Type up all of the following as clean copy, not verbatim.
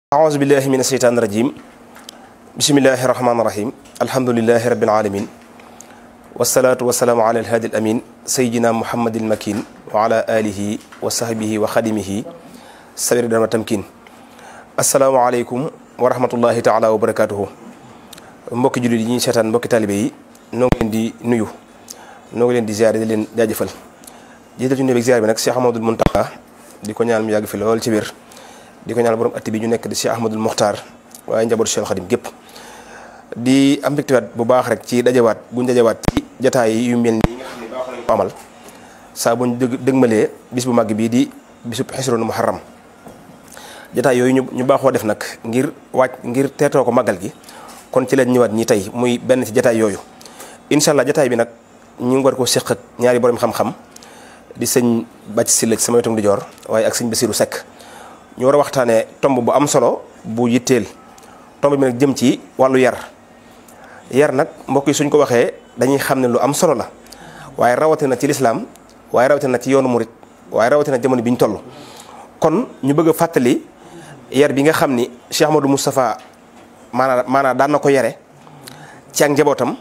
أعوذ بالله من الشيطان الرجيم بسم الله الرحمن الرحيم الحمد لله رب العالمين والصلاة والسلام على الهادي الأمين سيدنا محمد المكين وعلى آله وصحبه وخدمه سبيل دام التمكين السلام عليكم ورحمة الله تعالى وبركاته mbokki jullit yi ñuy seetaan mbokki taalibe yi noo ngi leen di nuyu noo ngi leen di ziar di leen jaajëfal jiital ci nuyu bi ziar bi nag Cheikh Ahmadul Muntaqa di ko ñaan mu yàgg fi lool ci biir di ko ñaan borom atti bi ñu nekk di Cheikh Ahmadul Muxtaar waaye njabootu Cheikh Xadim gépp di am mbégtewaat bu baax rek ci buñ dajawaat ci jataay yu mel nii nga xam ne baax nañ ko amal saa buñ dëgmalee bis bu màgg bii di bisub xisroonu Muharam jataay yooyu ñu baaxoo def nag ngir teetoo ko màggal gi kon ci lañ ñëwaat ñi tey muy benn ci jataay yooyu incha allah jataay bi nag ñu ngi war koo séq ak ñaari borom xam-xam di sëñ Bàcc Sylla ci sama wetu di joor waaye ak sëñ Basiru Sekk ñu war a waxtaanee tomb bu am solo bu yitteel tomb bi nag jëm ci wàllu yar nag mbokk yi suñ ko waxee dañuy xam ne lu am solo la waaye rawatina ci lislaam waaye rawatina ci yoonu murit waaye rawatina jamono bi ñu toll kon ñu bëgg a fàttali yar bi nga xam ni Cheikh Muhammadu Mustafaa maanaam daan na ko yare ci ak njabootam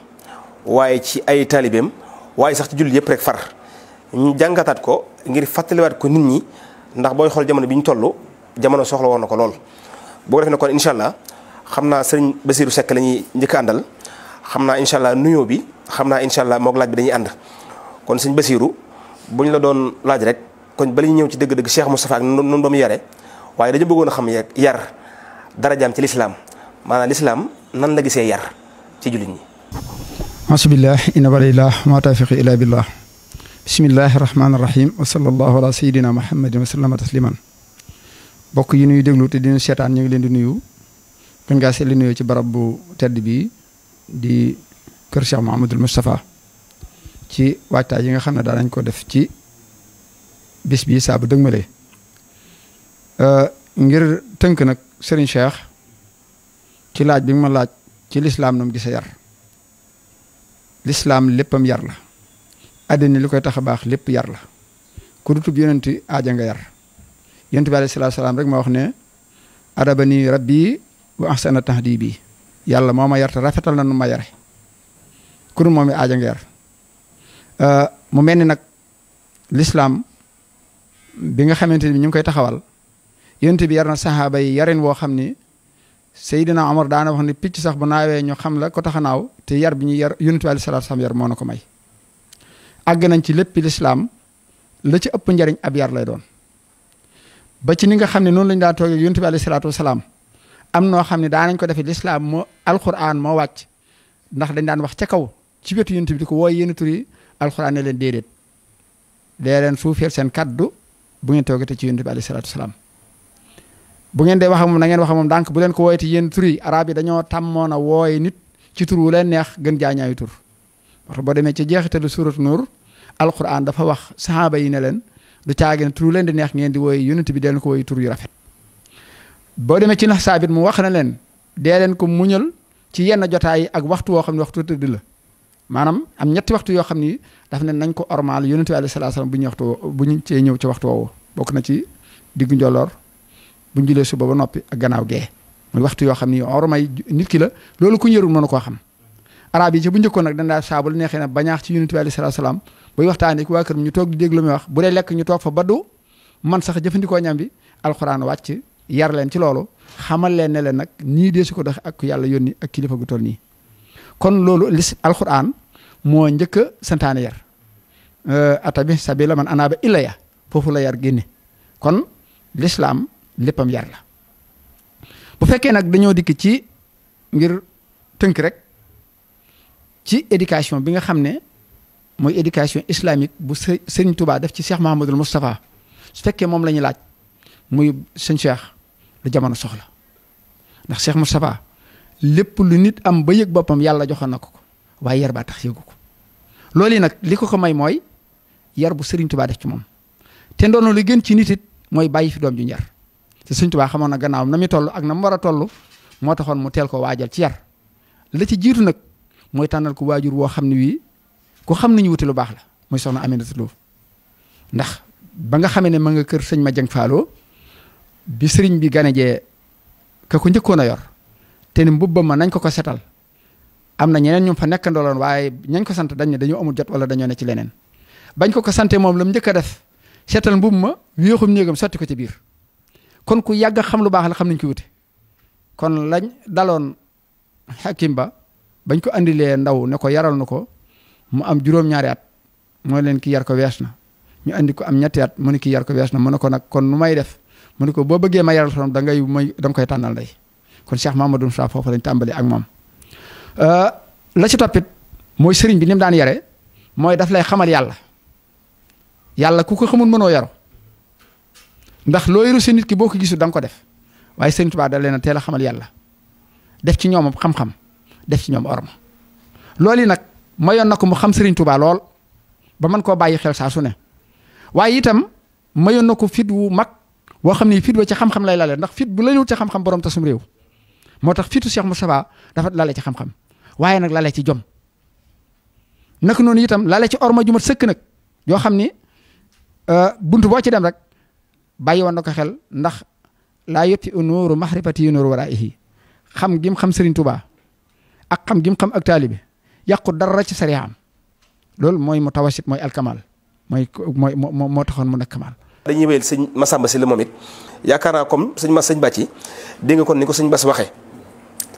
waaye ci ay taalibeem waaye sax ci jullit yëpp rek far ñu jàngataat ko ngir fàttaliwaat ko nit ñi ndax booy xool jamono bi ñu toll jamono soxla woon na ko lool. boo ko defee ne kon incha allah xam naa sëriñ Basiru Sekk la ñuy njëkk a àndal xam naa incha allah nuyoo bi xam naa incha allah moog laaj bi dañuy ànd kon sëñ Basiru buñ la doon laaj rek kon bala ñu ñëw ci dëgg-dëgg Cheikh Moustapha ak noonu ba mu yare waaye dañu bëggoon a xam yar darajaam ci lislaam maanaam lislaam nan la gisee yar ci jullit ñi. asubillah inna walillah ma tawfiqi illa billah bismillahi rahmaani rahim wa sallallahu ala sayidina muhammadin wa sallama tasliman bokk yi nuy déglu te dinu seetaan ñu ngi leen di nuyu gën ngaa seetlu nuyoo ci barab bu tedd bi di kër Cheikh Muhammadul Mustafaa ci waajtaay yi nga xam ne daa nañ ko def ci bis bi saa bu dëgmalee ngir tënk nag Serigne Cheikh ci laaj bi nga ma laaj ci lislaam nam gisa yar lislaam léppam yar la àddina li koy tax a baax lépp yar la ku dutub yonenti aaja nga yar yonent bi alayhi salaatu salaam rek ma wax ne adabani rabbi wa ahsana tahdibi yàlla moo ma yar te rafetal na nu ma yare ku dul moom i aaja nga yar mu mel ni nag lislaam bi nga xamante ni ñu ngi koy taxawal yonent bi yar na saxaaba yi yarin woo xam ni Seydina Omar daana wax ne picc sax bu naawee ñu xam la ko tax a naaw te yar bi ñu yar yonent bi alayhi salaatu salaam yar moo na ko may àgg nañ ci lépp lislaam la ci ëpp njariñ ab yar lay doon ba ci ni nga xam ne noonu lañu daan toogee yonent bi alayhi salaatu wasalaam am noo xam ne daanañ ko defee lislaam moo alquran moo wàcc ndax dañ daan wax ca kaw ci wetu yonent bi di ko wooy yéen turi alquran ne leen déedéet dee leen suufeel seen kaddu bu ngeen toogee te ci yonent bi alayhi salaatu wasalaam bu ngeen dee wax ak moom na ngeen wax ak moom donc bu leen ko wooyee te yéen turi arab yi dañoo tàmmoon a wooye nit ci tur wu leen neex gën jaañaayu tur wax boo demee ci jeexitalu suuratu Nuur alquran dafa wax sahaaba yi ne leen du caagin tur leen di neex ngeen di wooye yonent bi dee leen ko wooye tur yu rafet boo demee ci nax saabit mu wax na leen dee leen ko muñal ci yenn jotaay yi ak waxtu woo xam ne waxtu tëdd la maanaam am ñetti waxtu yoo xam ni daf ne nañ ko ormal yonent bi alayhi salaatu salaam bu ñu cee ñëw ci waxtu woowu bokk na ci diggu njolloor bu ñu julee suba ba noppi ak gannaaw gee muy waxtu yoo xam ni ormay nit ki la loolu ku ñërul mënu koo xam arab yi ci bu njëkkoon nag dañ daa saabul neexee na bañaax ci yonent bi alayhi salaatu salaam buy waxtaanee ku waa kër ñu toog di dégg lu muy wax bu dee lekk ñu toog fa baddu man sax jëfandikoo ñam bi alxuraan wàcc yar leen ci loolu xamal leen ne leen nag nii dee su ko dox ak ku yàlla yónni ak kilifa gu toll nii kon loolu alxuraan moo njëkk a santaane yar atabi sabila man anaaba ilaya foofu la yar génne kon lislaam léppam yar la bu fekkee nag dañoo dikk ci ngir tënk rek ci éducation bi nga xam ne mooy éducation islamique bu Sëriñ Tuubaa def ci Cheikh Muhammadul Mustafaa su fekkee moom la ñu laaj muy sëñ Cheikh lu jamono soxla ndax Cheikh Mustafaa lépp lu nit am ba yëg boppam yàlla joxoon na ko waaye yar baa tax yëgu ko loolu yi nag li ko may mooy yar bu Sëriñ Tuubaa def ci moom te ndoonu li gën ci nit it mooy bàyyi fi doom ju njar te Sëriñ Tuubaa xamoon na gannaawam na muy toll ak na mu war a toll moo taxoon mu teel ko waajal ci yar la ci jiitu nag mooy tànnal ko waajur woo xam ne wii ku xam nañu wuti lu baax la muy soxna Aminata Lo ndax ba nga xamee ne ma nga kër sëñ ma jëng faaloo bi sëriñ bi ganejee ka ko njëkkoon a yor te ni mbubbam ma nañ ko setal am na ñeneen ñu fa nekkandooloon waaye ñañ ko sant dañ ne dañoo amul jot wala dañoo ne ci leneen bañ ko sante moom la mu njëkk a def seetal mbubb ma wéexum néegam sotti ko ci biir kon ku yàgg xam lu baax la xam nañ ko wute kon lañ daloon xakim ba bañ ko andilee ndaw ne ko yaral na ko mu am juróom-ñaari at moo leen ki yar ko wees na ñu andi ko am ñetti at mu ne ki yar ko wees na mu ne ko nag kon nu may def mu ne ko boo bëggee ma yaral son da nga koy tànnal ndey kon Cheikh Muhammadu Mustafaa foofu lañ tàmbali ak moom la ci toppit mooy sëriñ bi ni mu daan yare mooy daf lay xamal yàlla ku ko xamul mënoo yaru ndax loo yaru si nit ki boo ko gisul da nga ko def waaye sëriñ Tuubaa da leen a teel a xamal yàlla def ci ñoom xam-xam def ci ñoom orma loolu yi nag mayoon na ko mu xam sëriñ Tuubaa lool ba mën koo bàyyi xel saa su ne waaye itam mayoon na ko fit wu mag boo xam ne fit wa ci xam-xam lay lale ndax fit bu lalewul ci xam-xam borom tasum réew moo tax fitu Cheikh Moustapha dafa lale ci xam-xam waaye nag lale ci jom naka noonu itam lale ci orma ju mat sëkk nag yoo xam ni buntu boo ci dem rek bàyyi woon na ko xel ndax laa yëppi nuuru mahrifati nuuru waraa'ihi xam gim xam Serigne Touba ak xam gim xam ak taalibe yàqu dara ci sariyaam loolu mooy mu tawasit mooy alkamal moo taxoon mu nekk kamal. dañuy wéyal sëñ Massamba Sylla moom it yaakaar naa comme sëñ Bàcci dégg nga kon ni ko sëñ Bass waxee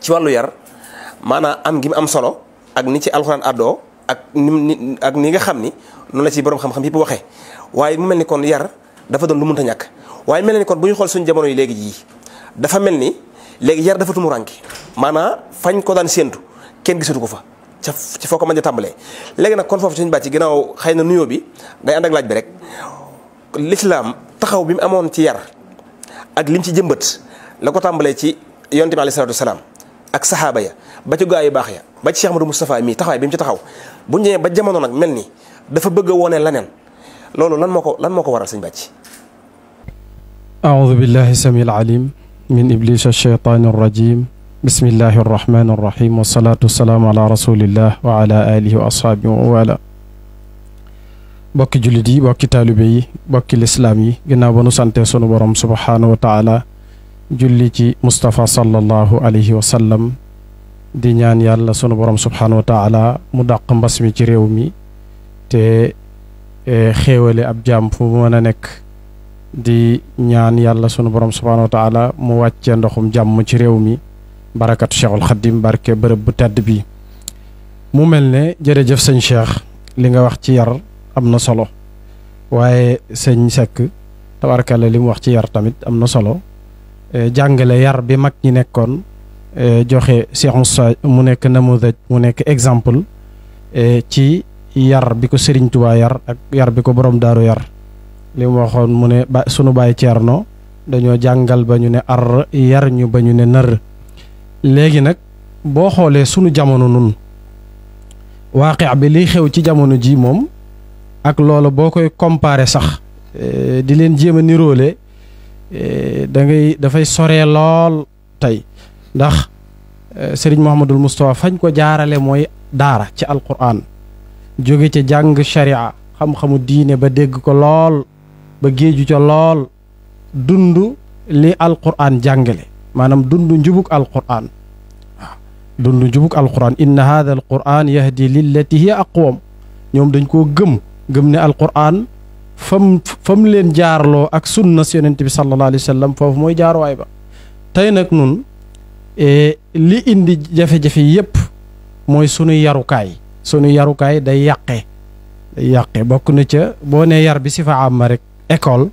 ci wàllu yar maanaam am gi mu am solo ak ni ci alxuraan àddoo ak ni nga xam ni noonu la ci borom xam-xam yëpp waxee waaye mu mel ni kon yar dafa doon lu mënta ñàkk waaye mel ni kon bu ñu xool suñu jamono yi léegi jii dafa mel ni léegi yar dafa tumurànke maanaam fañ ko daan séentu kenn gisatu ko fa ci foo ko mën a tàmbalee léegi nag kon foofu sëñ Bàcci ginnaaw xëy na nuyoo bi day ànd ak laaj bi rek lislaam taxaw bi mu amoon ci yar ak lim ci jëmbat la ko tàmbalee ci yonent bi alayhi salaatu wasalaam ak saxaaba ya ba ci gaa yu baax ya ba ci Cheikh Muhammadu Mustafaa mii taxawaay bi mu ci taxaw bu ñëwee ba jamono nag mel ni dafa bëgg a wone leneen loolu lan moo ko waral sëñ Bàcci. aoudu billahi samiil alim min iblis ash-shaytaani ar-rajim bismillahi arrahmani arrahim wasalaatu wasalaamu ala rasulillah wa ala alihi wa ashaabihi wa wala bokki jullit yi bokki taalibe yi bokki lislaam yi ginnaaw ba nu sante sunu borom subhaanahu wa taala julli ci Mustafa sallallahu alayhi wa sallam di ñaan yàlla sunu borom subhaanahu wa taala mu dàq mbas mi ci réew mi te xéewale ab jaam fu mu mën a nekk di ñaan yàlla sunu borom subhaanahu wa taala mu wàcce ndoxum jàmm ci réew mi barakatu Cheikhul Xadim barke bërëb bu tedd bi mu mel ne jërëjëf sëñ Cheikh li nga wax ci yar am na solo waaye sëñ Seck tabarkalla li mu wax ci yar tamit am na solo jàngale yar bi mag ñi nekkoon joxe Cheikh Moussa mu nekk namudaj mu nekk exemple ci yar bi ko Serigne Touba yar ak yar bi ko borom daaru yar li mu waxoon mu ne sunu baay Ceerno dañoo jàngal ba ñu ne ar yar ñu ba ñu ne nër léegi nag boo xoolee sunu jamono nun waaqi bi liy xew ci jamono ji moom ak loola boo koy comparer sax di leen jéem a niroole dafay soree lool tey ndax Sëriñ Muhammadul Mustafaa fañ ko jaarale mooy daara ci alquran jóge ca jàng sharia xam-xamu diine ba dégg ko lool ba géeju ca lool dund li alquran jàngale maanaam dund njubug alquran waaw dund njubug alquran inna hadha alquran yahdi lillati hiya aqwam ñoom dañ koo gëm ne alquran fam leen jaarloo ak sunna si yonent bi sallallahu alayhi wa sallam foofu mooy jaaruwaay ba tey nag nun li indi jafe-jafe yépp mooy sunuy yarukaay day yàqe bokk na ca boo ne yar bi si fa am ma rek école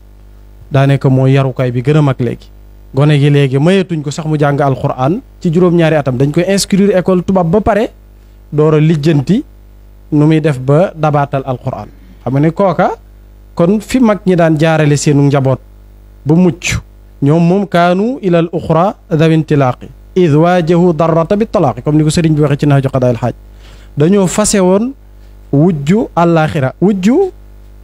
daanaka mooy yarukaay bi gën a mag léegi gone gi léegi mayetuñ ko sax mu jàng alquran ci juróom-ñaari atam dañ koy inscrire école tubaab ba pare door a lijjanti nu muy def ba dabaatal alquran xam nga ne kooka kon fi mag ñi daan jaarale seenu njaboot ba mucc ñoom moom kaanu ilal uxra dawintilaaqi id waajahu darrata bi talaaqi comme ni ko sëriñ bi waxee ci naaju xadaayil xaaj dañoo fase woon wujju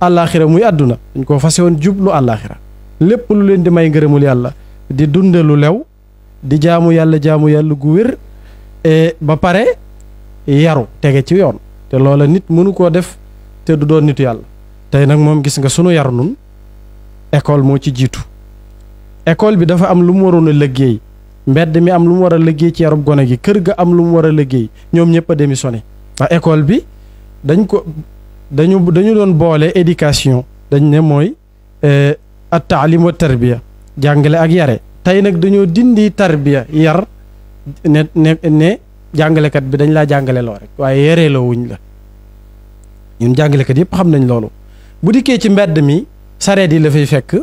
àllaaxira muy àdduna dañ koo fase woon jublu àllaaxira lépp lu leen di may ngërëmul yàlla di dunde lu lew di jaamu yàlla gu wér ba pare yaru tege ci yoon te loola nit mënu koo def te du doon nitu yàlla tey nag moom gis nga sunu yar nun école moo ci jiitu école bi dafa am lu mu waroon a liggéey mbedd mi am lu mu war a liggéey ci yarub gone gi, kër ga am lu mu war a liggéey, ñoom ñëpp a démissionné. ndax école bi dañu doon boole éducation, dañ ne mooy at taalim wa tarbiya, jàngale ak yare. tey nag dañoo dindi tarbiya yar ne jàngalekat bi dañ laa jàngale loo rek waaye yaree loo wuñ la. ñun jàngalekat yëpp xam nañ loolu. bu dikkee ci mbedd mi sareet yi la fay fekk,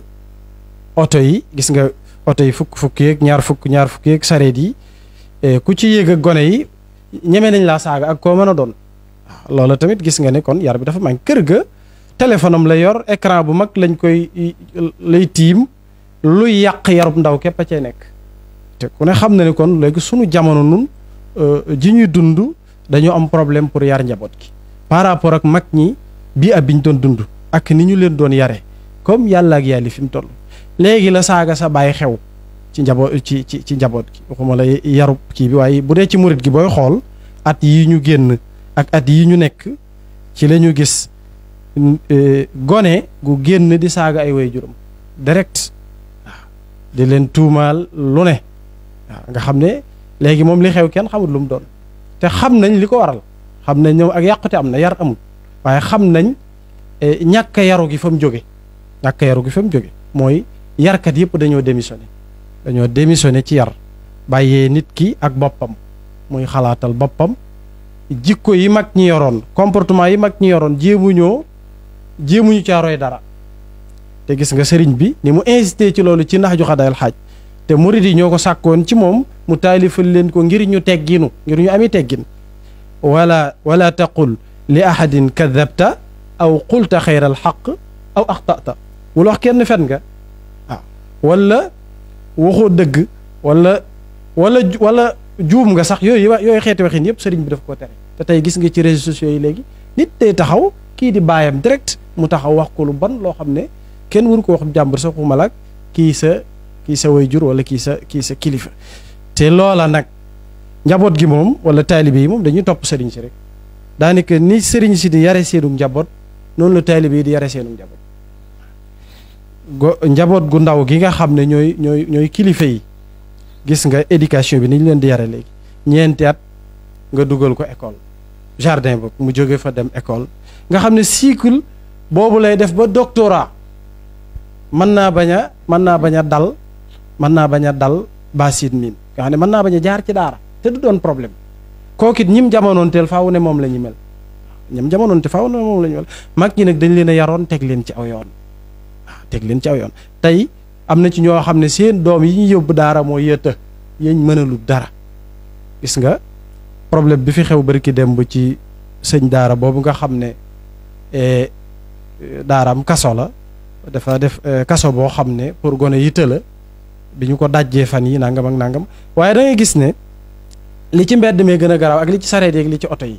oto yi gis nga oto yi fukk yeeg ñaar fukk yeeg sareet yi, ku ci yéeg ak gone yi ñeme nañ laa saaga ak koo mën a doon. waaw loola tamit gis nga ne kon yar bi dafa manqué. kër ga téléphone am la yor, écran bu mag lay tiim, luy yàq yarub ndaw képp a cay nekk. te ku ne xam na ne kon léegi sunu jamono nun ji ñuy dund dañoo am problème pour yar njaboot gi par rapport ak mag ñi bii ab bi ñu doon dund ak ni ñu leen doon yare comme yàlla ak yàlli fi mu toll. léegi la saaga sa bàyyi xew ci njaboot ci njaboot gi, waxuma la yarub kii bi, waaye bu dee ci murit gi booy xool at yi ñu génn ak at yi ñu nekk ci la ñu gis gone gu génn di saaga ay waajuram direct, waaw di leen tuumaal lu ne. waaw nga xam ne léegi moom li xew kenn xamul lu mu doon, te xam nañ li ko waral, xam nañ ñoom ak yàqute am na, yar amul, waaye xam nañ ñàkk yaru gi fa mu jóge. ñàkk yaru gi fa mu jóge mooy yarkat yëpp dañoo démissionné ci yar, bàyyee nit ki ak boppam, muy xalaatal boppam. jikko yi mag ñi yoroon, comportement yi mag ñi yoroon jéemuñu caaroy dara. te gis nga sëriñ bi ni mu insisté ci loolu ci nax ju xadaayal xaaj, te murid yi ñoo ko sàkkoon ci moom mu taalifal leen ko ngir ñu tegginu, ngir ñu ami teggin. wala taqul li ahadin kadabta aw qulta xayral xaq aw axtata, wul wax kenn fen nga, waaw wala waxoo dëgg wala juum nga sax, yooyu xeeti waxin yëpp sëriñ bi daf ko tere. te tey gis nga ci réseaux sociaux yi léegi nit day taxaw kii di baayam direct mu taxaw wax ko lu bon loo xam ne kenn waru ko wax jàmbur sax ku malak kii sa waajur wala kii sa kilifa. te loola nag njaboot gi moom wala taalibe yi moom dañuy topp sëriñ si rek, daanaka ni sëriñ si di yare seenu njaboot noonu la taalibe yi di yare seenu njaboot. njaboot gu ndaw gi nga xam ne ñooy kilifa yi, gis nga éducation bi ni ñu leen di yare léegi, ñeenti at nga dugal ko école jardin boog mu jóge fa dem école, nga xam ne cycle boobu lay def ba doctorat. mën naa bañ a dal basit miin, nga xam ne mën naa bañ a jaar ci daara te du doon problème. kookit ñim jamonoonteel faaw ne moom la ñu mel, ñim jamonoonte faaw ne moom la ñu mel. mag ñi nag dañ leen a yaroon teg leen ci aw yoon, waaw teg leen ci aw yoon. tey am na ci ñoo xam ne seen doom yi ñu yóbbu daara moo yëtta yeñ mënalu dara. gis nga problème bi fi xew barki dem bu ci sëñ daara boobu nga xam ne daaraam kaso la, dafa def kaso boo xam ne pour gone yitte la, bi ñu ko dajjee fan yi nangam ak nangam. waaye da ngay gis ne li ci mbedd mee gën a garaaw ak li ci sareet yeeg li ci oto yi,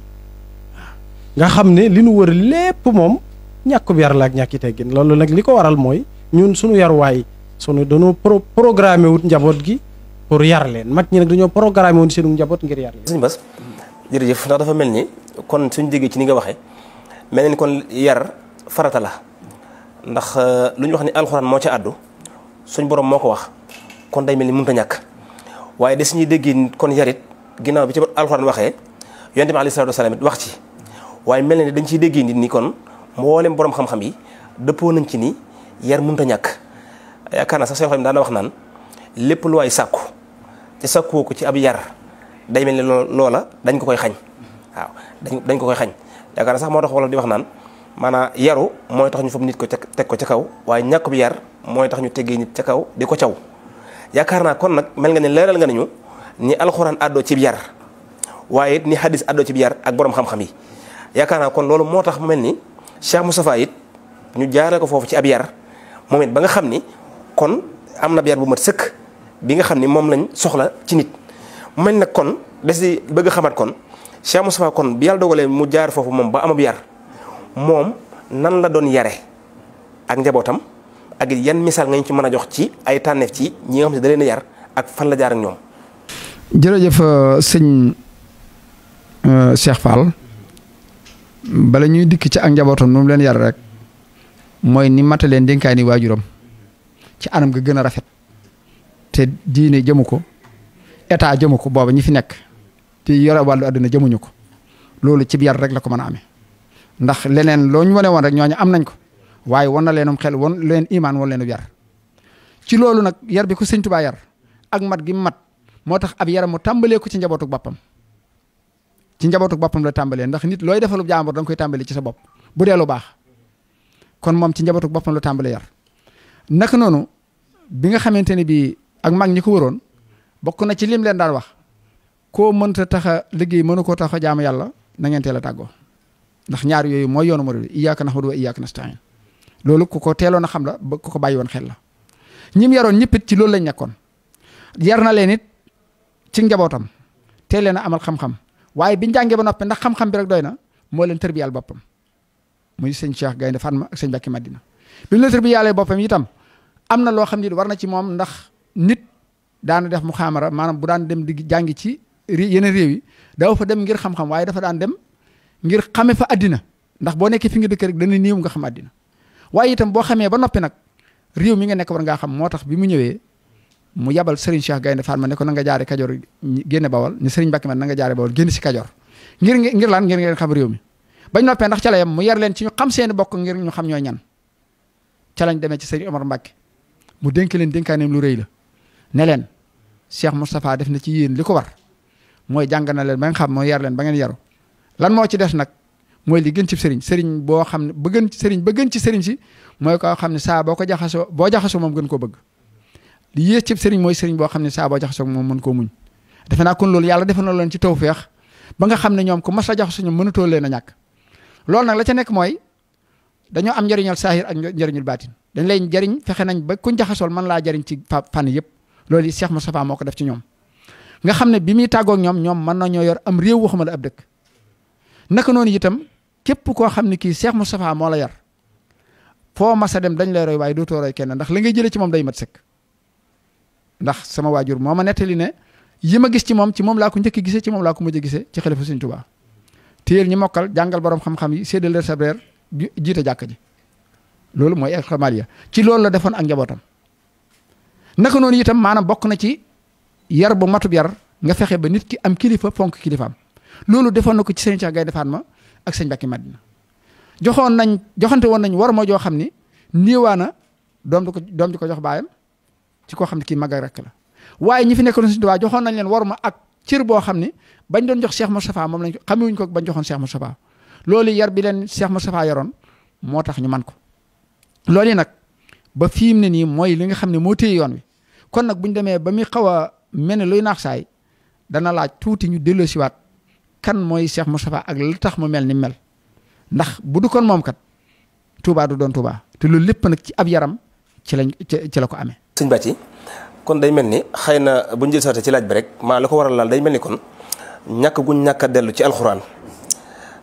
nga xam ne li nu wër lépp moom ñàkkub yar la ak ñàkki teggin. loolu nag li ko waral mooy ñun suñu yaruwaay dañoo programmé wut njaboot gi pour yar leen. mag ñi nag dañoo programmé woon seenu njaboot ngir yar leen. sëñ Bass jërëjëf, ndax dafa mel ni kon suñ déggee ci ni nga waxee mel ni kon yar farata la, ndax lu ñu wax ni alxuraan moo ca àddu, suñ borom moo ko wax, kon day mel ni mënut a ñàkk. waaye des ñuy déggee kon yarit ginnaaw bi ci alxuraan waxee yonent bi alayhi salaatu wasalaam it wax ci, waaye mel na ni dañ ciy déggee nit ni kon mboolem borom xam-xam yi dëppoo nañ ci ni yar mënut a ñàkk. yaakaar naa sax seen xam daan na wax naan lépp lu waay sàkku te sàkkuwoo ko ci ab yar day mel ni loola dañ ko koy xañ. waaw dañ ko koy xañ. yaakaar naa sax moo tax wala di wax naan maanaam yaru mooy tax ñu fab nit ko teg ko ca kaw, waaye ñàkk bi yar mooy tax ñu teggee nit ca kaw di ko caw. yaakaar naa kon nag mel nga ne leeral nga nañu ni alxuraan àddoo ci yar, waaye it ni hadis àddoo ci yar ak borom xam-xam yi. yaakaar naa kon loolu moo tax mu mel ni Cheikh Moustapha it ñu jaaree ko foofu ci ab yar moom it ba nga xam ni kon am na yar bu mat sëkk bi nga xam ni moom lañ soxla ci nit. mu mel nag kon des di bëgg a xamaat kon Cheikh Moustapha kon bi yàlla dogalee mu jaar foofu moom ba am ab yar moom nan la doon yare ak njabootam, ak yan misaal nga ñu ci mën a jox ci ay tànneef ci ñi nga xam ne da leen a yar ak fan la jaar ak ñoom. jërëjëf sëñ Cheikh Fall, bala ñuy dikk ci ak njabootam nu mu leen yar rek mooy ni mataleen dénkaani waajuram ci anam ga gën a rafet te diine jëmu ko état jëmu ko booba ñi fi nekk te yore wàllu àdduna jëmuñu ko loolu ci yar rek la ko mën a amee ndax leneen loo ñu wane woon rek ñooñu am nañ ko waaye wan na leenum xel won leen imaan won leen yar ci loolu nag yar bi ko sëñ Tuubaa yar ak mat gi mat moo tax ab yaram mu tàmbalee ko ci njabootuk boppam ci njabootuk boppam la tàmbalee ndax nit looy defalu jàmbur da nga koy tàmbalee ci sa bopp bu dee lu baax kon moom ci njabootuk boppam la tàmbalee yar naka noonu bi nga xamante ne bii ak mag ñi ko wëroon bokk na ci lim leen daan wax koo mënta tax a liggéey mënu koo tax a jaamu yàlla na ngeen teel a tàggoo ndax ñaar yooyu mooy yoonu murid iyyaaka na'budu wa iyyaaka nasta'iin loolu ku ko teeloon a xam la ba ku ko bàyyi woon xel la ñim yaroon ñëpp it ci loolu lañ nekkoon yar na leen it ci njabootam teel leen a amal xam-xam waaye biñ jàngee ba noppi ndax xam-xam bi rek doy na moo leen tërbiyal boppam muy sëñ Cheikh Gaynde Fatma ak sëñ Mbàkke Madina bi mu leen tërbiyaalee boppam itam am na loo xam ni war na ci moom ndax nit daana def mu xaamara maanaam bu daan dem di jàngi ci yeneen réew yi daaw fa dem ngir xam-xam waaye dafa daan dem ngir xame fa addina ndax boo nekkee fi nga dëkk rek dana néew nga xam addina waaye itam boo xamee ba noppi nag réew mi nga nekk war ngaa xam moo tax bi mu ñëwee mu yabal Serigne Cheikh Gaynde Fatma ne ko na nga jaare Kajoor génne Bawol ni Serigne Mbàkke man na nga jaare Bawol génn si Kajoor ngir lan ngir ngeen xam réew mi bañ noppee ndax ca la yem mu yar leen ci ñu xam seeni bokk ngir ñu xam ñooy ñan ca lañ demee ci Serigne Omar Mbàkke mu dénk leen dénkaaneem lu rëy la ne leen Cheikh Moustapha def na ci yéen li ko war mooy jàng na leen ba nga xam mooy yar leen ba ngeen yaru lan moo ci des nag mooy li gën ci sëriñ boo xam ne ba gën ci sëriñ si mooy koo xam ne saa boo ko jaxasoo boo jaxasoo moom gën koo bëgg li yées ci sëriñ mooy sëriñ boo xam ne saa boo jaxasoo moom mën koo muñ defe naa kon loolu yàlla defal na leen ci tawfeex ba nga xam ne ñoom ku mas a jaxasoo ñoom mënatoo leen a ñàkk loolu nag la ca nekk mooy dañoo am njëriñal saahir ak njëriñul baatin dañ lay jariñ fexe nañ ba kuñ jaxasool mën laa jariñ ci fànn yëpp loolu yi Cheikh Moustapha moo ko def ci ñoom nga xam ne bi muy tàggoog ñoom mën nañoo yor am réew waxuma la ab dëkk naka noonu itam képp koo xam ne kii Cheikh Moustapha moo la yar foo mas a dem dañ lay roy waaye dootoo roy kenn ndax la ngay jëlee ci moom day mat sëkk ndax sama waajur moo ma nettali ne yi ma gis ci moom laa ko njëkk gisee ci moom laa ko mujj gisee ci xalifa Sëriñ Tuubaa téyel ñi mokkal jàngal borom xam-xam yi séddal leen sa reer jiite jàkka ji loolu mooy extramariya ci loolu la defoon ak njabootam naka noonu itam maanaam bokk na ci yar bu matub yar nga fexe ba nit ki am kilifa fonk kilifaam loolu defoon na ko ci sëñ Cheikh Gaynde Fatma ak sëñ Mbàkke Madina joxante woon nañ war moo joo xam ni niiwaana doom di ko jox baayam ci koo xam ne kii mag ak rekk la waaye ñi fi nekkoon Sëñ Tuubaa joxoon nañ leen war ma ak cër boo xam ni bañ doon jox Cheikh Moustapha moom lañ xamewuñ ko bañ joxoon Cheikh Moustapha loolu yar bi leen Cheikh Moustapha yoroon moo tax ñu man ko loolu yi nag ba fi mu ne nii mooy li nga xam ne moo téye yoon wi kon nag buñ demee ba muy xaw a mel ne luy naax saay dana laaj tuuti ñu delloosiwaat kan mooy Cheikh Moustapha ak li tax mu mel ni mel ndax bu du kon moom kat Touba du doon Touba te loolu lépp nag ci ab yaram ci la ko amee. sëñ Bàcci kon day mel ni xëy na bu ñu jël sote ci laaj bi rek maa la ko waral laal day mel ni kon ñàkk guñ ñàkk a dellu ci alxuraan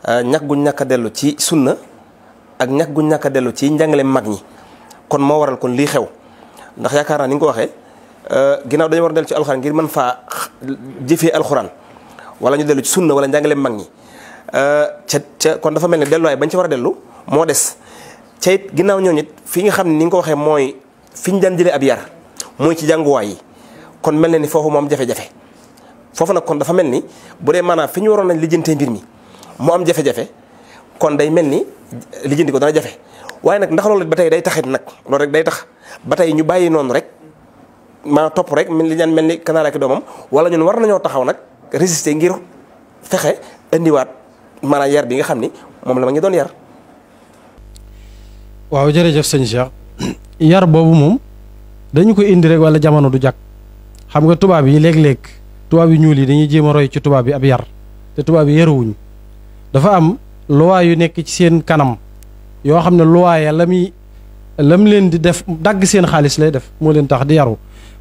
ñàkk guñ ñàkk a dellu ci sunna ak ñàkk guñ ñàkk a dellu ci njàngale mag ñi kon moo waral kon lii xew ndax yaakaar naa ni nga ko waxee ginnaaw dañu war a dellu ci alxuraan ngir mën faa jëfee alxuraan wala ñu dellu ci sunna wala njàngale mag ñi kon dafa mel ni delluwaay bañ ci war a dellu moo des ca it ginnaaw ñoo nit fi nga xam ne ni nga ko waxee mooy fi ñu daan jëlee ab yar mooy ci jànguwaay yi kon mel na ni foofu moom jafe-jafe foofu nag kon dafa mel ni bu dee maanaam fi ñu waroon nañ lijjantee mbir mi mu am jafe-jafe kon day mel ni lijjanti ko dana jafe waaye nag ndax loolu ba tey day taxit nag loolu rek day tax ba tey ñu bàyyi noonu rek maanaam topp rek li ñaan mel ni kanaara ki doomam wala ñun war nañoo taxaw nag résister ngir fexe indiwaat maanaam yar bi nga xam ni moom la ma ngi doon yar. waaw jërëjëf sëñ Cheikh yar boobu moom dañu ko indi rek wala jamono du jàkk xam nga tubaab yi léeg-léeg tubaab yu ñuul yi dañuy jéem a roy ci tubaab yi ab yar te tubaab yi yaruwuñ dafa am loi yu nekk ci seen kanam yoo xam ne loi ya lam leen di def dagg seen xaalis lay def moo leen tax di yaru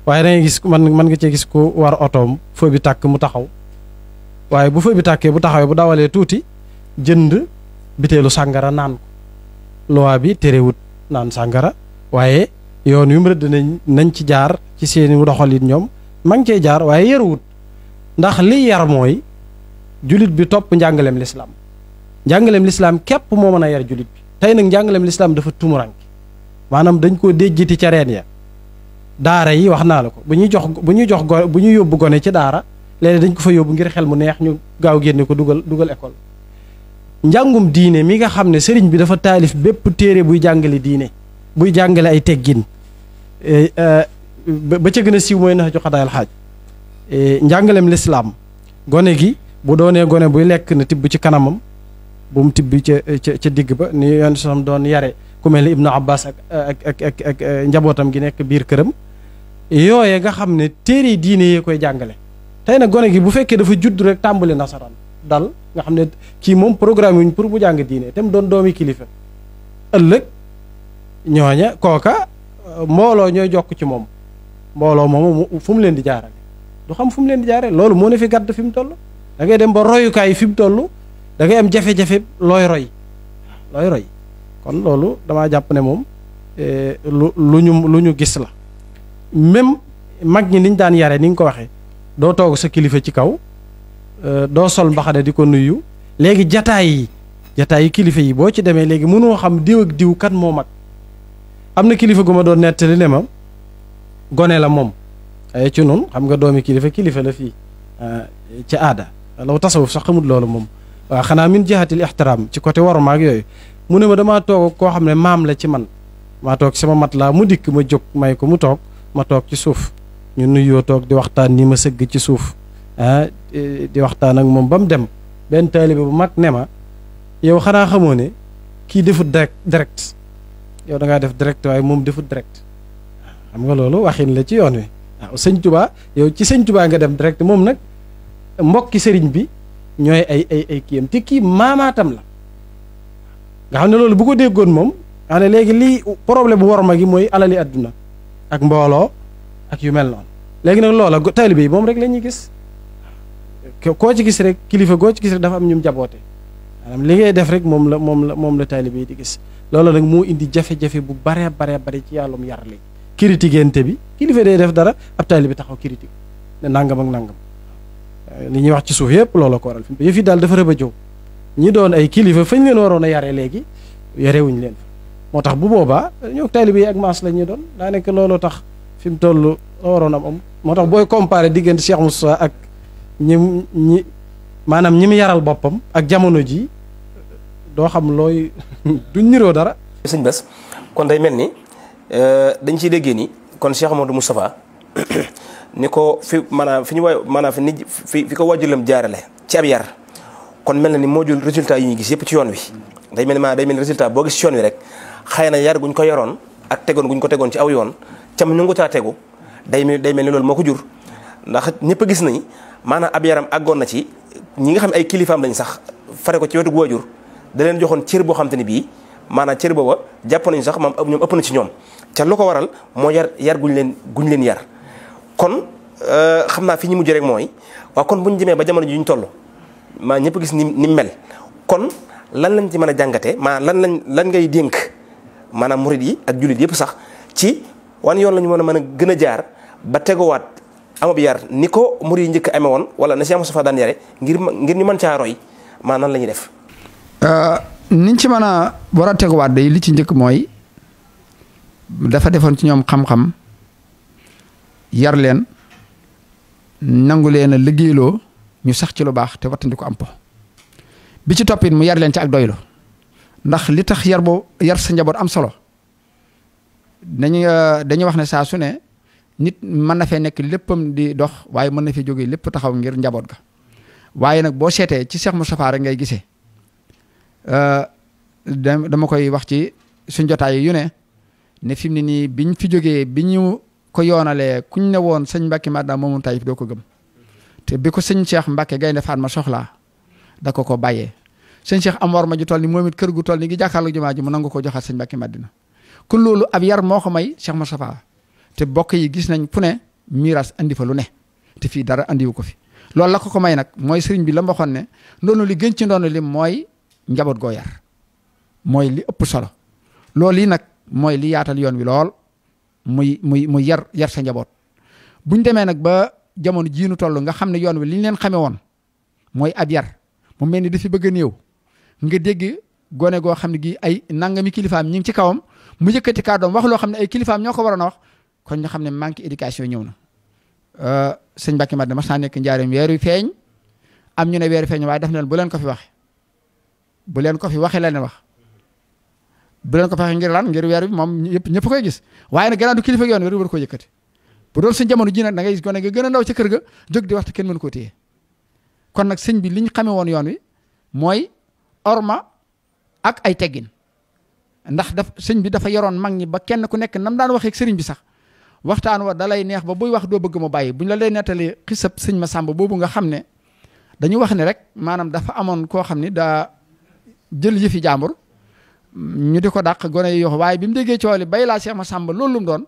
waaye da ngay gis mën nga cee gis ko war otoom feu bi tàkk mu taxaw waaye bu feu bi tàkkee bu taxawee bu dawalee tuuti jënd biteelu sàngara naan ko loi bi terewut naan sàngara waaye yoon yu mu rëdd nañ ci jaar ci seeni doxalin ñoom ma ngi cee jaar waaye yaruwut ndax li yar mooy julit bi topp njàngaleem lislaam képp moo mën a yar julit bi tey nag njàngaleem lislaam dafa tumuranke maanaam dañ koo déjjiti ca reen ya daara yi wax naa la ko bu ñuy jox bu ñuy yóbbu gone ci daara léeg-léeg dañ ko fa yóbbu ngir xel mu neex ñu gaaw génne ko dugal école. njàngum diine mi nga xam ne sëriñ bi dafa taalif bépp téere buy jàngale diine buy jàngale ay teggin ba ca gën a siiw mooy nax ju xadaayal xaaj njàngalem lislaam gone gi bu doonee gone buy lekk na tibb ci kanamam bu mu tibb ca digg ba ni yoon sam doon yare ku mel ni Ibnu Abbas ak njabootam gi nekk biir këram yooye nga xam ne téere diine yee koy jàngale. tey nag gone gi bu fekkee dafa judd rek tàmbali nasaraan dal nga xam ne kii moom programme yuñ pour bu jàng diine te mu doon doomi kilifa ëllëg ñooña kooka mbooloo ñooy jokk ci moom mbooloo moom fu mu leen di jaarale du xam fu mu leen di jaarale loolu moo ne fi gàdd fi mu toll da ngay dem ba royukaay fi mu toll da ngay am jafe-jafe looy roy kon loolu damaa jàpp ne moom lu ñu gis la même mag ñi niñ daan yare ni nga ko waxee doo toog sa kilifa ci kaw doo sol mbaxane di ko nuyu léegi jataay yi kilifa yi boo ci demee léegi mënoo xam diw ak diw kan moo mag am na kilifa gu ma doon nettali ne ma gone la moom ay ci noonu xam nga doomi kilifa la fii ci aada law tasawuf sax xamul loolu moom waaw xanaa min jihatil ixtiraam ci côté waru maag yooyu mu ne ma damaa toog koo xam ne maam la ci man maa toog sama mat laa mu dikk ma jóg may ko mu toog ma toog ci suuf ñu nuyoo toog di waxtaan ni ma sëgg ci suuf di waxtaan ak moom ba mu dem benn taalibe bu mag ne ma yow xanaa xamoo ne kii defut direct yow da ngaa def direct waaye moom defut direct xam nga loolu waxin la ci yoon wi waaw sëñ Tuubaa yow ci sëñ Tuubaa nga dem direct moom nag mbokki sëriñ bi ñooy ay kiyam te kii maamaatam la nga xam ne loolu bu ko déggoon moom xam ne léegi lii problème bu war ma gi mooy alali àdduna ak mbooloo ak yu mel noonu léegi nag loola taalibe yi moom rek la ñuy gis koo ci gis rek kilifa goo ci gis rek dafa am ñum jaboote maanaam li ngay def rek moom la taalibe yi di gis loolu nag moo indi jafe-jafe bu bare ci yàllum yar léegi critiquente bi kilifa day def dara ab taalibe taxaw critique ne nangam ak nangam li ñuy wax ci suuf yëpp loolu ko waral fi yëf yi daal dafa rëb a jow ñi doon ay kilifa fañ leen waroon a yare léegi yarewuñ leen fa moo tax bu boobaa ñoo taalibe yi ak maas la ñuy doon daa nekk looloo tax fi mu toll la waroon am moo tax booy comparé diggante Cheikh Moussa ak ñi maanaam ñi mu yaral boppam ak jamono ji doo xam looy duñ niroo dara. sëñ Bass kon day mel ni dañ ciy déggee ni kon Cheikh Muhammadu Mustafaa ni ko fi maanaam fi ñu waay maanaam fi ko waajuram jaarale ci ab yar kon mel na ni moo jël résultat yi ñuy gis yëpp ci yoon wi day mel ni résultat boo gis ci yoon wi rek xëy na yar guñ ko yoroon ak tegoon guñ ko tegoon ci aw yoon cam ñu ngi caa tegu day mel ni loolu moo ko jur ndax ñëpp a gis nañ maanaam ab yaram àggoon na ci ñi nga xam ay kilifaam lañ sax fare ko ci wetu waajur da leen joxoon cër boo xam te ni bii maanaam cër booba jàpp nañu sax moom ñoom ëpp na ci ñoom ca lu ko waral moo yar guñ leen yar kon xam naa fi ñu mujj rek mooy waaw kon bu ñu jëmee ba jamono ji ñu toll maa ñëpp gis ni mel kon lan lañ ci mën a jàngatee maanaam lan ngay dénk maanaam murid yi ak jullit yëpp sax ci wan yoon la ñu mën a gën a jaar ba teguwaat amab yar ni ko murid yi njëkk amee woon wala na Cheikh Moustapha daan yare ngir ñu mën caa roy maanaam nan la ñuy def. niñ ci mën a war a teguwaat day li ci njëkk mooy dafa defoon ci ñoom xam-xam yar leen nangu leen a liggéeyloo ñu sax ci lu baax te wattandi ko am po bi ci toppit mu yar leen ci ak doylu ndax li tax yar sa njaboot am solo dañuy wax ne saa su ne nit mën na fee nekk léppam di dox waaye mën na fee jógee lépp taxaw ngir njaboot ga waaye nag boo seetee ci Cheikh Moustapha rek ngay gisee dama koy wax ci suñ jotaay yu ne fi mu ne nii biñ fi jógee bi ñu ko yoonalee kuñ ne woon sëñ Mbacke Madina moomu Taïf doo ko gëm te bi ko sëñ Cheikh Mbacke Gaynde Fatma soxlaa da ko bàyyee sëñ Cheikh am war ma ju toll ni moom it kër gu toll ni gi jàkkaarloo jumaa ji mu nangu ko joxaat sëñ Mbacke Madina kon loolu ab yar moo ko may Cheikh Moustapha te bokk yi gis nañ fu ne miiras andi fa lu ne te fii dara andiwu ko fi loolu la ko may nag mooy sëriñ bi la ma waxoon ne ndoonu li gën ci ndoonu li mooy njaboot goo yar mooy li ëpp solo loolu yi nag mooy li yaatal yoon wi lool muy yar sa njaboot buñ demee nag ba jamono jiinu toll nga xam ne yoon wi li ñu leen xamee woon mooy ab yar mu mel ni dafi bëgg a néew nga dégg gone goo xam ne gi ay nangami kilifaam ñi ngi ci kawam mu yëkkati kàddoom wax loo xam ne ay kilifaam ñoo ko waroon a wax kon ñu xam ne manque éducation ñëw na. sëñ Mbàkke Madina mas naa nekk njaareem weer wi feeñ am ñu ne weer wi feeñ waaye daf ne leen bu leen ko fi waxe bu leen ko fi waxe la ne wax bu leen ko fi waxe ngir lan ngir weer wi moom ñëpp koy gis waaye nag gannaaw du kilifa yoon weer wi war koo yëkkati bu doon suñ jamono ji nag da ngay gis gone gi gën a ndaw ca kër ga jóg di waxtu kenn mënu koo téye kon nag sëñ bi li ñu xamee woon yoon wi mooy orma ak ay teggin ndax sëñ bi dafa yoroon mag ñi ba kenn ku nekk nam daan waxee ak sëriñ bi sax waxtaan wa dalay neex ba buy wax doo bëgg mu bàyyi buñ la lay nettali xisab sëñ Masamba boobu nga xam ne dañu wax ne rek maanaam dafa amoon koo xam ne daa jël yëfi jàmbur ñu di ko dàq gone yi yox waaye bi mu déggee cooli bay laa Cheikh Masamba loolu lu mu doon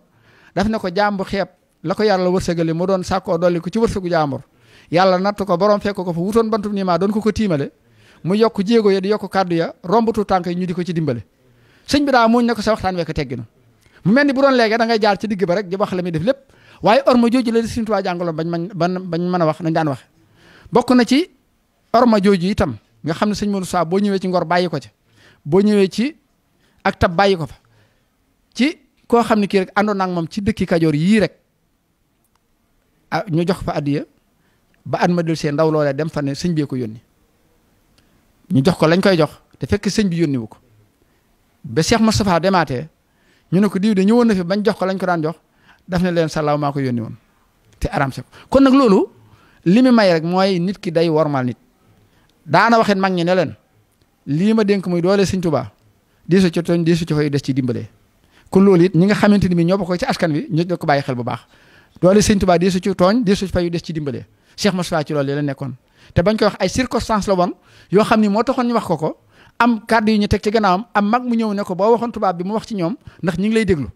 daf ne ko jàmbu xeeb la ko yàlla wërsëgale mu doon sàkkoo dolli ko ci wërsëgu jàmbur yàlla natt ko borom fekk ko fa wutoon bantum nii maa doon ko tiimale mu yokk jéego ya di yokk kàddu ya rombatu tànk yi ñu di ko ci dimbale sëñ bi daa muñ ne ko sa waxtaan wekk tegginu mu mel ni bu doon léegi da ngay jaar ci digg ba rek di wax la muy def lépp waaye orma jooju la Sëriñ Tuubaa jàngaloon bañ mën a wax nañ daan wax bokk na ci orma jooju itam nga xam ne sëñ Moussa boo ñëwee ci ngor bàyyi ko ci boo ñëwee ci ak tab bàyyi ko fa ci koo xam ne kii rek àndoon naa ak moom ci dëkki Kajoor yii rek ah ñu jox fa addiya ba at ma del see ndaw loolee dem fa ne sëñ bee ko yónni ñu jox ko lañ koy jox te fekk sëñ bi yónni wu ko ba Cheikh Moustapha demaatee ñu ne ko diw de ñëwoon na fi bañ jox ko lañ ko daan jox daf ne leen salaaw maa ko yónni woon te aramse ko kon nag loolu li mu may rek mooy nit ki day wormal nit daana waxit mag ñi ne leen lii ma dénk muy doole Sëñ Tuubaa diisu ci tooñ diisu ci fay des ci dimbalee kon loolu it ñi nga xamante ni bi ñoo bokk ci askan wi ñu ko bàyyi xel bu baax doole Sëñ Tuubaa diisu ci tooñ diisu ci fay des ci dimbalee Cheikh Moustapha ci loolu la nekkoon te bañ koy wax ay circonstances la woon yoo xam ni moo taxoon ñu wax ko am kàddu yi ñu teg ci gannaawam am mag mu ñëw ne ko boo waxoon tubaab bi mu wax ci ñoom ndax ñi ngi lay déglu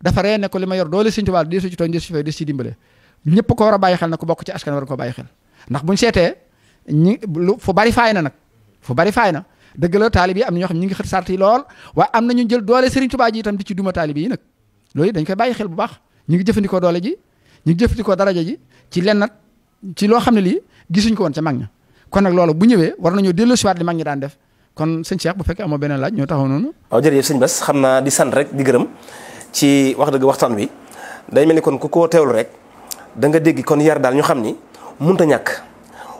dafa ree ne ko li ma yor doole Sëñ Tuubaa deesu ci tooñ deesu ci fay des ci dimbale ñëpp ko war a bàyyi xel na ko bokk ci askan war ko bàyyi xel ndax buñ seetee fu bari faay na nag fu bari faay na dëgg la taalib yi am na ñoo xam ñi ngi xët sart yi lool waaye am na ñu jël doole Sëriñ Tuubaa ji itam di ci duma taalib yi nag loolu dañ koy bàyyi xel bu baax ñu ngi jëfandikoo doole ji ñu ngi jëfandikoo daraja ji ci lenn ci loo xam ne lii gisuñ ko woon ca mag ña kon nag loolu bu ñëwee war nañoo delloosiwaat li mag ñi daan def kon sëñ Cheikh bu fekkee amoo beneen laaj ñoo taxaw noonu. waaw jërëjëf sëñ Bass xam naa di sant rek di gërëm ci wax dëgg waxtaan wi day mel ni kon ku ko teewlu rek da nga dégg kon yar daal ñu xam ni munta ñàkk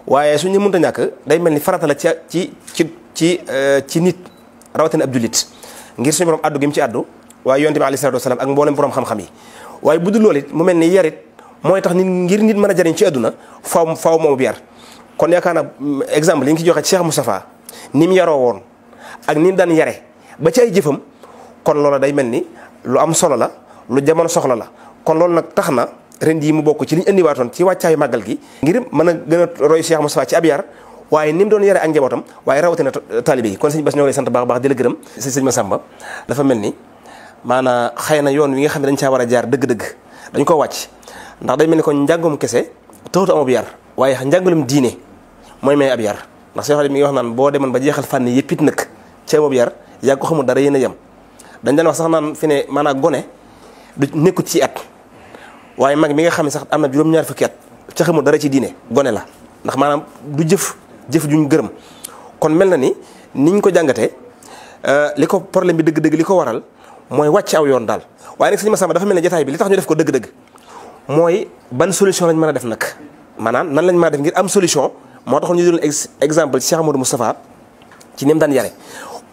waaye suñu munta ñàkk day mel ni farata la ci nit rawatina ab jullit ngir suñu borom addu gi mu ci addu waaye yonent bi alayhi salaatu wasalaam ak mboolem borom xam-xam yi waaye bu dul loolu it mu mel ni yarit mooy tax nit ngir nit mën a jariñ ci àdduna faaw moom yar kon yaakaar naa exemple yi ngi ci joxe Cheikh Moustapha ni mu yaroo woon ak ni mu daan yare ba ci ay jëfam kon loola day mel ni lu am solo la lu jamono soxla la kon loolu nag tax na ren yi mu bokk ci li ñu indiwaatoon ci wàccaayu màggal gi ngir mën a gën a roy Cheikh Moustapha ci ab yar waaye ni mu doon yare ak njabootam waaye rawatina taalibe yi kon sëñ Bass ñoo lay sant baax di la gërëm sëñ Massamba dafa mel ni maanaam xëy na yoon wi nga xam ne dañ caa war a jaar dëgg-dëgg dañ ko wàcc ndax day mel ni kon njàngum kese taxut am ab yar waaye njàngalum diine mooy may ab yar ndax Cheikh mi ngi wax naan boo demoon ba jeexal fànn yëpp it nag ci ab yar yaa ko xamul dara yéen a yem dañ daan wax sax naan fi ne maanaam gone du nekkut ci at waaye mag mi nga xam ne sax am na juróom-ñaar fukki at ca xamul dara ci diine gone la ndax maanaam du jëf juñ gërëm kon mel na ni niñ ko jàngatee li ko problème bi dëgg-dëgg li ko waral mooy wàcc aw yoon daal waaye nag sëñ Massamba dafa mel ne jotaay bi li tax ñu def ko dëgg-dëgg mooy ban solution lañ mën a def nag maanaam nan lañ mën a def ngir am solution moo taxoon ñu doon exemple ci Cheikh Muhammadu Mustafaa ci ni mu daan yare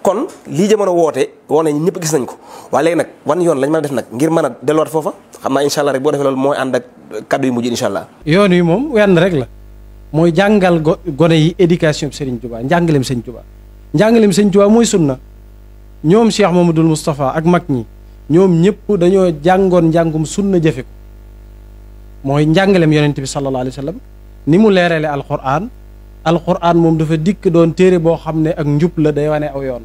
kon lii jamono woone ñëpp gis nañ ko waaye léegi nag wan yoon lañ mën a def nag ngir mën a delluwaat foofa xam naa incha allah rek boo defee loolu mooy ànd ak kaddu yu mujj incha allah. yoon wi moom wenn rek la mooy jàngal gone yi éducation bi Serigne Touba njàngaleem Serigne Touba njàngaleem Serigne Touba mooy sunna ñoom Cheikh Muhammadul Mustafaa ak mag ñi ñoom ñëpp dañoo jàngoon njàngum sunna jëfe ko mooy njàngaleem yonent bi sallallahu alayhi wa sallam ni mu leerale alquran moom dafa dikk doon téere boo xam ne ak njub la day wane aw yoon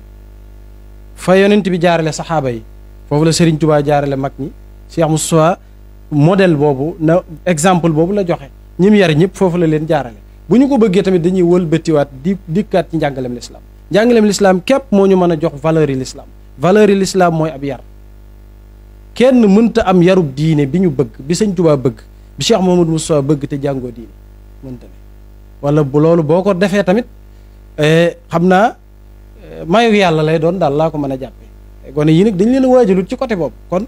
fa yonent bi jaarale saxaaba yi foofu la Serigne Touba jaarale mag ñi Cheikh Moustapha modèle boobu na exemple boobu la joxe ñi mu yar ñëpp foofu la leen jaarale bu ñu ko bëggee tamit dañuy wëlbatiwaat dikkaat ci njàngaleem l'islam njàngaleem l'islam képp moo ñu mën a jox valeur yi l'islam valeur yi l'islam mooy ab yar kenn mënta am yarub diine bi ñu bëgg bi Sëñ Touba bëgg bi Cheikh Mouhamadou Moustapha bëgg te jàngoo diine mënta ne wala bu loolu boo ko defee tamit xam naa mayu yàlla lay doon daal laa ko mën a jàppee gone yi nag dañ leen a waajalut ci côté boobu kon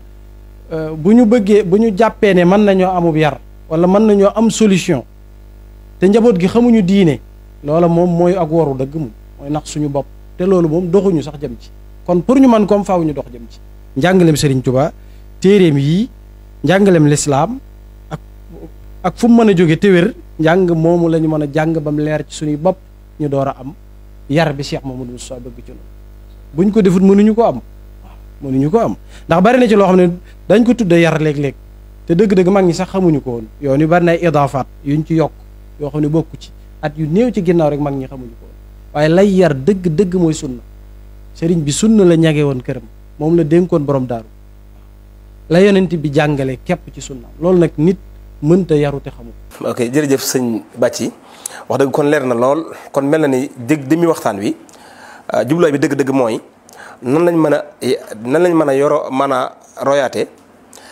bu ñu bëggee bu ñu jàppee ne mën nañoo amub yar wala mën nañoo am solution te njaboot gi xamuñu diine loola moom mooy ak waru dëgg moom mooy nax suñu bopp te loolu moom doxuñu sax jëm ci kon pour ñu mën koom faaw ñu dox jëm ci njàngaleem Serigne Touba téeréem yii njàngaleem lislaam ak fu mu mën a jóge te wér njàng moomu la ñu mën a jàng ba mu leer ci suñuy bopp ñu door a am yar bi Cheikh Muhammadu Mustafaa bëgg ci loolu buñ ko defut mënuñu ko am waaw mënuñu ko am ndax bari na ci loo xam ne dañ ko tudde yar léeg-léeg te dëgg-dëgg mag ñi sax xamuñu ko woon yoon yu bari na ay idaafaat yuñ ci yokk yoo xam ne bokku ci at yu néew ci ginnaaw rek mag ñi xamuñu ko woon waaye lay yar dëgg-dëgg mooy sunna sëriñ bi sunna la ñage woon këram moom la dénkoon borom daaru la yonent bi jàngale képp ci sunna loolu nag nit mënta yaru te xamu ko. ok jërëjëf sëñ Bàcci wax dëgg kon leer na lool kon mel na ni demi waxtaan wi jubluwaay bi dëgg-dëgg mooy nan lañ mën a yoro mën a royaate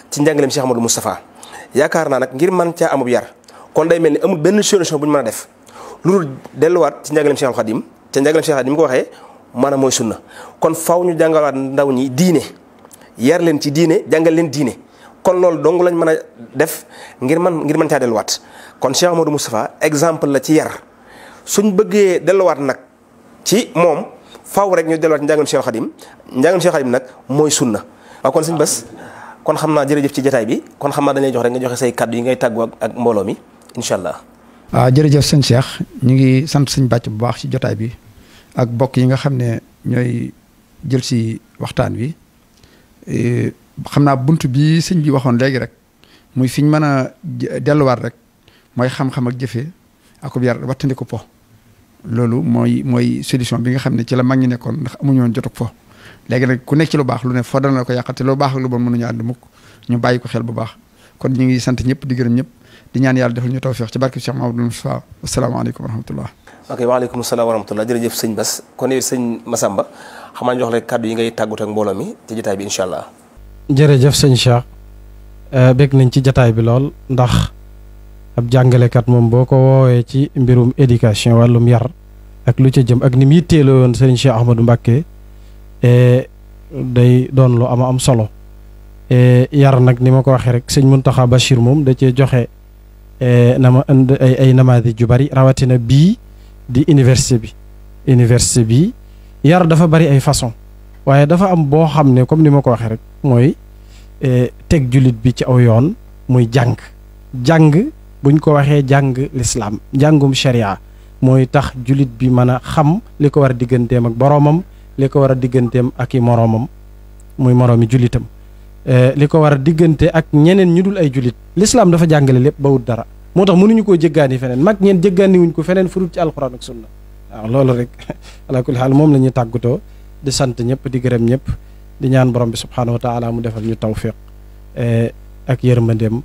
ci njàngaleem Cheikh Muhammadu Mustafaa yaakaar naa nag ngir mën caa amub yar kon day mel ni amul benn solution bu ñu mën a def lu dul delluwaat ci njàngaleem Cheikh Khadim te njàngaleem Cheikh Khadim ko waxee maanaam mooy sunna kon faw ñu jàngalaat ndaw ñi diine yar leen ci diine jàngal leen diine kon loolu dong lañ mën a def ngir mën caa delluwaat kon Cheikh Muhammadu Mustafaa exemple la ci yar suñ bëggee delluwaat nag ci moom faw rek ñu delluwaat njàngaleem Cheikh Khadim njàngaleem Cheikh Khadim nag mooy sunna waaw kon suñ bés kon xam naa jërëjëf ci jotaay bi kon xam naa dañuy jox rek nga joxe say kàddu yi ngay tàggu ak mbooloo mi incha allah. waaw jërëjëf sëñ Cheikh ñu ngi sant sëñ Bàcc bu baax ci jotaay bi ak bokk yi nga xam ne ñooy jël si waxtaan wi xam naa bunt bi sëñ bi waxoon léegi rek muy fi ñu mën a delluwaat rek mooy xam-xam ak jëfe ak yar wattandi ko po loolu mooy solution bi nga xam ne ci la mag ñi nekkoon ndax amuñu woon jotug fo léegi nag ku nekk ci lu baax lu ne foo dana la ko yàqate lu baax ak lu bon mënuñu ànd mukk ñu bàyyi ko xel bu baax kon ñu ngi sant ñëpp di gërëm ñëpp di ñaan yàlla defal ñu tawfiq ci barke Cheikh Muhammadu Mustafaa asalaamaaleykum wa rahmatullah. ok waaleykum salaam wa rahmatullah jërëjëf sëñ Bass kon yow sëñ Massamba xam naa jox la kàddu yi ngay tàggut ak mbooloo mi ci jotaay bi incha allah. jërëjëf sëñ Cheikh bég nañ ci jotaay bi lool ndax ab jàngalekat moom boo ko woowee ci mbirum éducation wàllum yar ak lu ca jëm ak ni mu yitteeloo woon sëriñ Cheikh Ahmadou Mbacké day doon lu am solo yar nag ni ma ko waxee rek sëñ Muntaxa Bachir moom da cee joxe ay namaadi ju bari rawatina bii di université bi yar dafa bari ay façon waaye dafa am boo xam ne comme ni ma ko waxee rek mooy teg jullit bi ci aw yoon muy jàng buñ ko waxee jàng lislaam njàngum sharia mooy tax jullit bi mën a xam li ko war a digganteem ak boroomam li ko war a digganteem ak i moroomam muy moroomi jullitam li ko war a diggante ak ñeneen ñu dul ay jullit lislaam dafa jàngale lépp ba wut dara moo tax mënuñu koo jéggaani feneen mag ñeen jéggaani wuñ ko feneen furut ci alxuraan ak sunna waaw loolu rek ala kulli xaal moom la ñuy tàggatoo di sant ñëpp di gërëm ñëpp di ñaan borom bi subhaanahu wa taala mu defal ñu tawfiq ak yërmandeem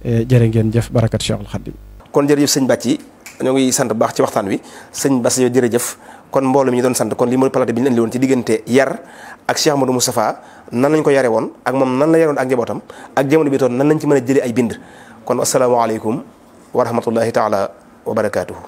jërë ngeen jëf barakat Cheikhul Khadim. kon jërëjëf sëñ Bàcci ñoo ngi sant baax ci waxtaan wi sëñ Bass yow jërëjëf kon mbooloo mi ñu doon sant kon li mooy plateau bi ñu indi woon ci diggante yar ak Cheikh Muhammadu Mustafaa nan lañ ko yare woon ak moom nan la yare woon ak njabootam ak jamono bi toon nan lañ ci mën a jëlee ay bind kon asalaamaaleykum wa rahmatullahi taala wa barakaatuhu.